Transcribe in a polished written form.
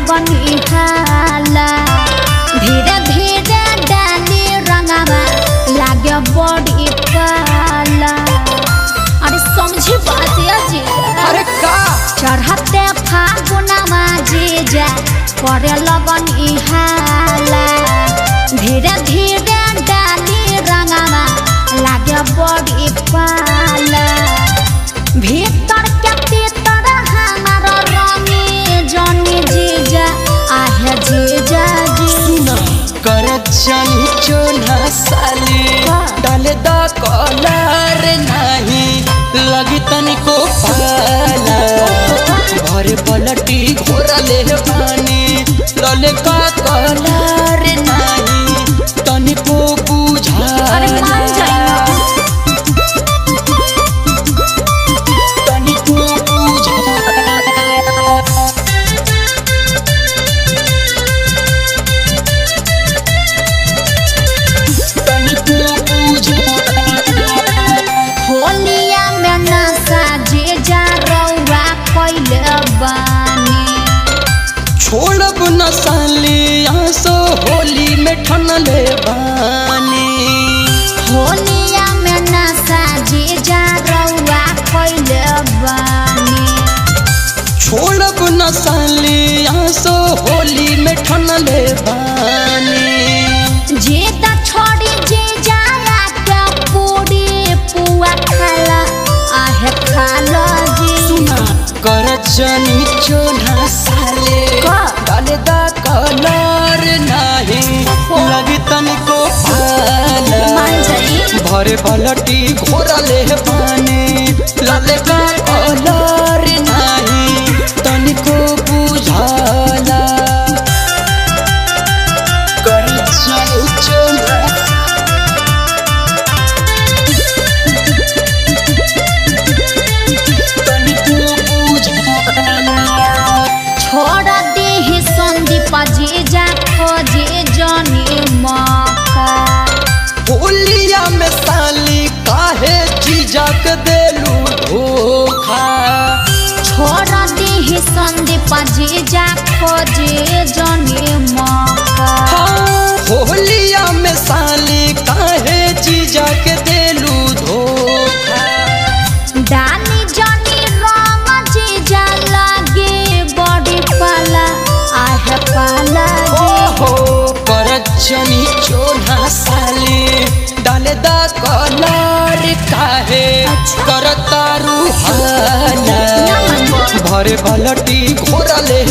लगनी हाला धीरे धीरे डाली रंगवा लागे बड़ी पाला। अरे समझी बात जीजा। अरे का चढ़ते फागुनमा जीजा करे लगनी हाला धीरे धीरे डाली रंगवा लागे बड़ी पाला। भीतर के भीतर हमारा रंगी जानी जीजा आहे जीजा जी। सुना कर जानी चोना साली डाले दा कलर नहीं लगी तनिको पाला। भरे पलटी घोरा ले पानी लले का कलर नहीं तनिको बुझा। अरे मान जाइना तनिको बुझा। होलिया में नशा जीजा रउआ कइले बानी। छोड़ब न साली आसो होली में ठनले बानी। होलिया में नशा जीजा रउआ कइले बानी। छोड़ब न साली आसो होली में ठनले बानी। जीता छोड़ी जीजा के पूरी पुआ खाला आहे खाला जी। सुना कर जनी चोना साले डाले दा कलर नहीं लगी तनिको पाला। मान जाई भरे पलटी घोरा ले पानी लाले का कलर नहीं तनिको बुझाला। कर जानी चोना तनिको बुझाला। छोड़ दी संदीप जीजा खोजे जनी मौका। होलिया में साली काहे जीजा के देलू धोखा। छोड़ दी संदीप जीजा खोजे जनी मौका। हाँ, होलिया में साली काहे जीजा के देलू धोखा। डाली जनी रंग जीजा लागे बड़ी पाला आहे पाला जी। ओहो कर जनी चोना साली डाले दा कलर काहे कर तारू हाला। भरे पलटी घोरा ले